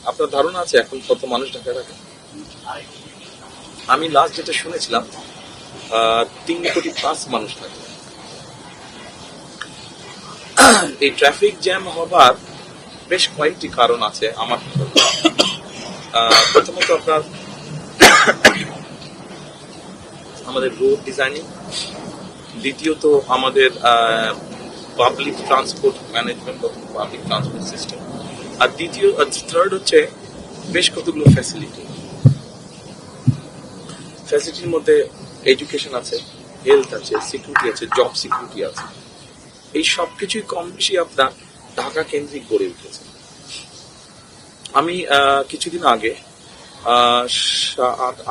আপনার ধারণা আছে এখন কত মানুষ ঢাকায় থাকে? আমি লাস্ট যেটা শুনেছিলাম 3 কোটি প্লাস মানুষ থাকে। এই ট্রাফিক জ্যাম হবার বেশ কয়েকটি কারণ আছে আমার। প্রথমত আপনার আমাদের রোড ডিজাইনিং, দ্বিতীয়ত আমাদের public transport management of public transport system, আর থার্ড হচ্ছে বেশ কতগুলো ফ্যাসিলিটির মধ্যে এডুকেশন আছে, হেলথ আছে, সিকিউরিটি আছে, জব সিকিউরিটি আছে। এই সবকিছুই কম বেশি আপনার ঢাকা কেন্দ্রিক গড়ে উঠেছে। আমি কিছুদিন আগে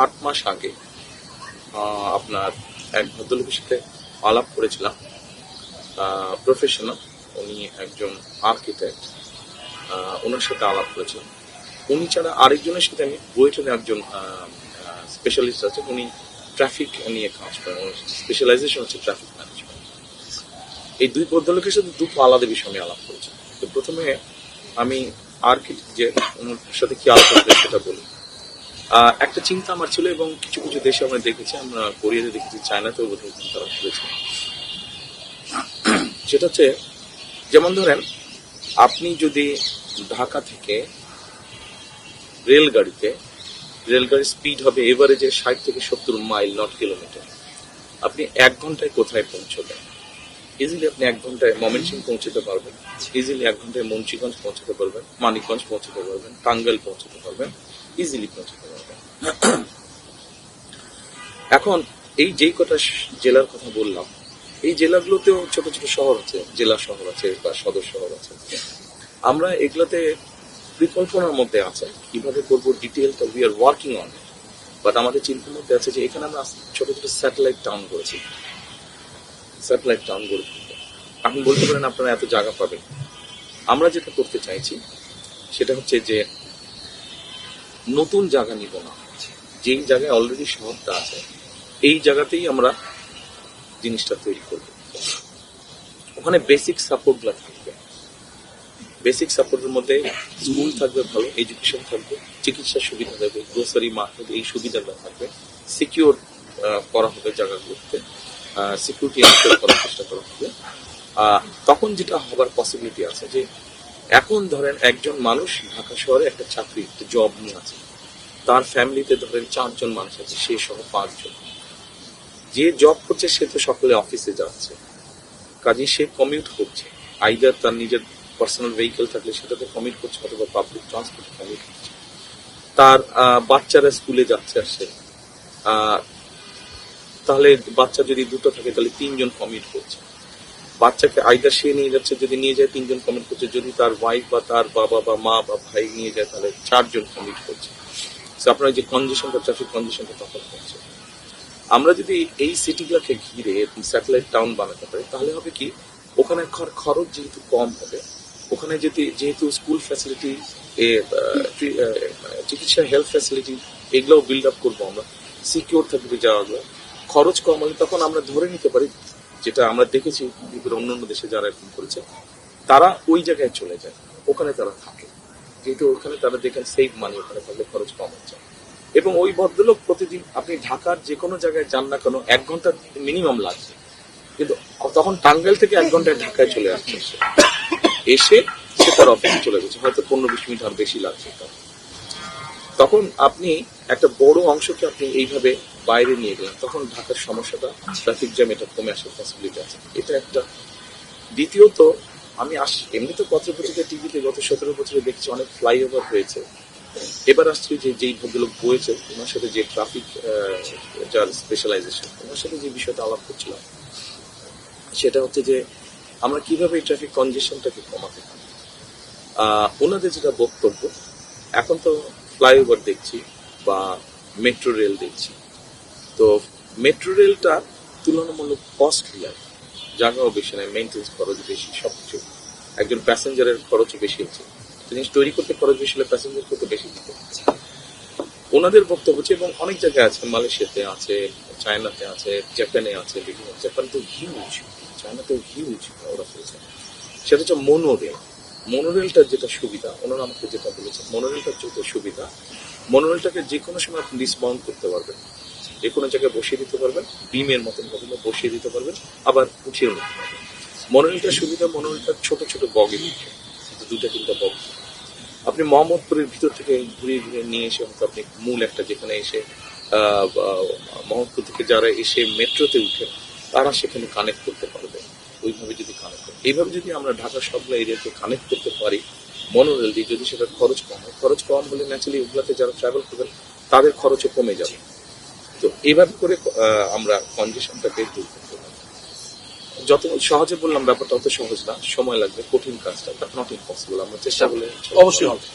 8 মাস আগে আপনার এক ভদ্রলোকের সাথে আলাপ করেছিলাম, প্রফেশনাল, উনি একজন আর্কিটেক্ট, ওনার সাথে আলাপ করেছিলাম। উনি ছাড়া আরেকজনের সাথে আমি বুয়েটের একজন স্পেশালিস্ট আছে, উনি ট্রাফিক নিয়ে কাজ করেন, স্পেশালাইজেশন হচ্ছে ট্রাফিক ম্যানেজমেন্ট। এই দুই ভদ্রলোকের সাথে দুটো আলাদা বিষয় আমি আলাপ করেছি। তো প্রথমে আমি আর্কিটেক্ট যে ওনার সাথে কি আলাপ করতে সেটা বলি। একটা চিন্তা আমার ছিল, এবং কিছু কিছু দেশে আমরা দেখেছি, আমরা কোরিয়াতে দেখেছি, চায়নাতেও বোধহয় তারা করেছে। সেটা হচ্ছে, যেমন ধরেন আপনি যদি ঢাকা থেকে রেলগাড়ির স্পিড হবে এভারেজে 60 থেকে 70 মাইল, নট কিলোমিটার। আপনি 1 ঘন্টায় কোথায় পৌঁছবেন? ইজিলি আপনি 1 ঘন্টায় ময়মনসিংহ পৌঁছতে পারবেন, ইজিলি 1 ঘন্টায় মুন্সিগঞ্জ পৌঁছতে পারবেন, মানিকগঞ্জ পৌঁছতে পারবেন, টাঙ্গাইল পৌঁছতে পারবেন, ইজিলি পৌঁছতে পারবেন। এখন এই যেই কটা জেলার কথা বললাম, এই জেলাগুলোতেও ছোট ছোট শহর আছে, জেলা শহর আছে বা সদর শহর আছে। আমরা এগুলোতে পরিকল্পনার মধ্যে আছে কিভাবে করবো, ডিটেলটা we are working on. But আমাদের চিন্তার মধ্যে আছে যে এখানে আমরা ছোট ছোট স্যাটেলাইট টাউন করেছি, স্যাটেলাইট টাউন গড়ে তুলবো। আপনি বলতে পারেন আপনারা এত জায়গা পাবেন। আমরা যেটা করতে চাইছি সেটা হচ্ছে যে নতুন জায়গা নিব না, যেই জায়গায় অলরেডি শহরটা আছে এই জায়গাতেই আমরা জিনিসটা তৈরি করব। ওখানে বেসিক সাপোর্টগুলো থাকবে। বেসিক সাপোর্টের মধ্যে স্কুল থাকবে, ভালো এডুকেশন থাকবে, চিকিৎসা সুবিধা থাকবে, গ্রোসারি মার্কেট, এই সুবিধাগুলো থাকবে, সিকিউর করা হবে জায়গাগুলোতে, সিকিউরিটি এনশিওর করার চেষ্টা করা হবে। তখন যেটা হবার পসিবিলিটি আছে যে এখন ধরেন একজন মানুষ ঢাকা শহরে একটা চাকরি, একটা জব নিয়ে আছে, তার ফ্যামিলিতে ধরেন 4 জন মানুষ আছে, সে সহ 5 জন। যে জব করছে সে তো সকালে অফিসে যাচ্ছে, কাজে সে কমিউট করছে, আইদার তার নিজের পার্সোনাল ভেহিকেল থাকলে সেটাতে কমিউট করছে, অথবা পাবলিক ট্রান্সপোর্টে কমিউট করছে। তার বাচ্চারা স্কুলে যাচ্ছে আসছে, তাহলে বাচ্চা যদি 2টো থাকে তাহলে 3 জন কমিউট করছে। বাচ্চাকে আইদার সে নিয়ে যাচ্ছে, যদি নিয়ে যায় 3 জন কমিউট করছে, যদি তার ওয়াইফ বা তার বাবা বা মা বা ভাই নিয়ে যায় তাহলে 4 জন কমিউট করছে। আপনার যে কনজেশনটা, ট্রাফিক কনজেশনটা তখন হচ্ছে। আমরা যদি এই সিটিগুলোকে ঘিরে স্যাটেলাইট টাউন বানাতে পারি তাহলে হবে কি, ওখানে খরচ যেহেতু কম হবে, ওখানে যেহেতু স্কুল ফ্যাসিলিটি, চিকিৎসা, হেলথ ফ্যাসিলিটি, এগুলোও বিল্ড আপ করবো আমরা, সিকিউর থাকবে যাওয়াগুলো, খরচ কম হলে তখন আমরা ধরে নিতে পারি, যেটা আমরা দেখেছি অন্যান্য দেশে যারা এরকম করেছে, তারা ওই জায়গায় চলে যায়, ওখানে তারা থাকে, যেহেতু ওখানে তারা দেখেন সেভ মানি, ওখানে থাকলে খরচ কম হচ্ছে। এবং ওই ভদ্রলোক প্রতিদিন আপনি ঢাকার যে কোনো জায়গায় যান না কেন 1 ঘন্টা মিনিমাম লাগছে, কিন্তু তখন টাঙ্গাইল থেকে 1 ঘন্টায় ঢাকায় চলে আসছে, এসে সে তার অফিসে চলে গেছে, হয়তো 15-20 মিনিট আর বেশি লাগছে। তখন আপনি একটা বড় অংশকে আপনি এইভাবে বাইরে নিয়ে গেলেন, তখন ঢাকার সমস্যাটা, ট্রাফিক জ্যাম, এটা কমে আসার পসিবিলিটি আছে। এটা একটা। দ্বিতীয়ত, আমি এমনি তো পত্রপত্রিকা, টিভিতে গত 17 বছরে দেখছি অনেক ফ্লাইওভার হয়েছে। এবার আসছে যেই ভদ্রলোক বয়েছে ওনার সাথে, যে ট্রাফিক যার স্পেশালাইজেশন, ওনার সাথে যে বিষয়টা আলাপ করছিলাম সেটা হচ্ছে যে আমরা কিভাবে এই ট্রাফিক কনজেশনটাকে কমাতে পারি। ওনাদের যেটা বক্তব্য, এখন তো ফ্লাইওভার দেখছি বা মেট্রো রেল দেখছি, তো মেট্রো রেলটা তুলনামূলক কস্টলি, জায়গাও বেশি নেয়, মেইনটেন্স খরচ বেশি, সবকিছু, একজন প্যাসেঞ্জারের খরচও বেশি হচ্ছে, জিনিস তৈরি করতে খরচ বেশি হলে প্যাসেঞ্জার করতে বেশি দিতে হচ্ছে। ওনাদের বক্তব্য হচ্ছে, এবং অনেক জায়গায় আছে, মালয়েশিয়াতে আছে, চায়নাতে আছে, জাপানে আছে, বিভিন্ন, জাপান তো হিউজ, চায়নাতেও হিউজ ওরা করেছে, সেটা হচ্ছে মনোরেলটার যেটা সুবিধা, ওনারা আমাকে যেটা বলেছেন, মনোরেলটার যেটা সুবিধা, মনোরেলটাকে যে কোনো সময় আপনি ডিসমাউন্ট করতে পারবেন, যে কোনো জায়গায় বসিয়ে দিতে পারবেন, বিমের মতন ভাবে বসিয়ে দিতে পারবেন, আবার উঠিয়ে নিতে পারবেন। মনোরেলটার সুবিধা, মনোরেলটার ছোট ছোট বগি, দুটা তিনটা বগি, আপনি মোহাম্মদপুরের ভিতর থেকে ঘুরিয়ে ঘুরিয়ে নিয়ে এসে হয়তো আপনি মূল একটা যেখানে এসে মোহাম্মদপুর থেকে যারা এসে মেট্রোতে উঠে তারা সেখানে কানেক্ট করতে পারবে। ওইভাবে যদি কানেক্ট করে, এইভাবে যদি আমরা ঢাকার সবগুলো এরিয়াকে কানেক্ট করতে পারি মনোরেল দিয়ে, যদি সেটার খরচ কম হয়, খরচ কম হলে ন্যাচারালি ওগুলাতে যারা ট্রাভেল করবেন তাদের খরচও কমে যাবে। তো এইভাবে করে আমরা কনজেশনটাকে দূর করতে পারি। যত সহজে বললাম ব্যাপারটা অত সহজ না, সময় লাগবে, কঠিন কাজটা, বাট নট ইম্পসিবল। আমরা চেষ্টা করলে অবশ্যই হবে।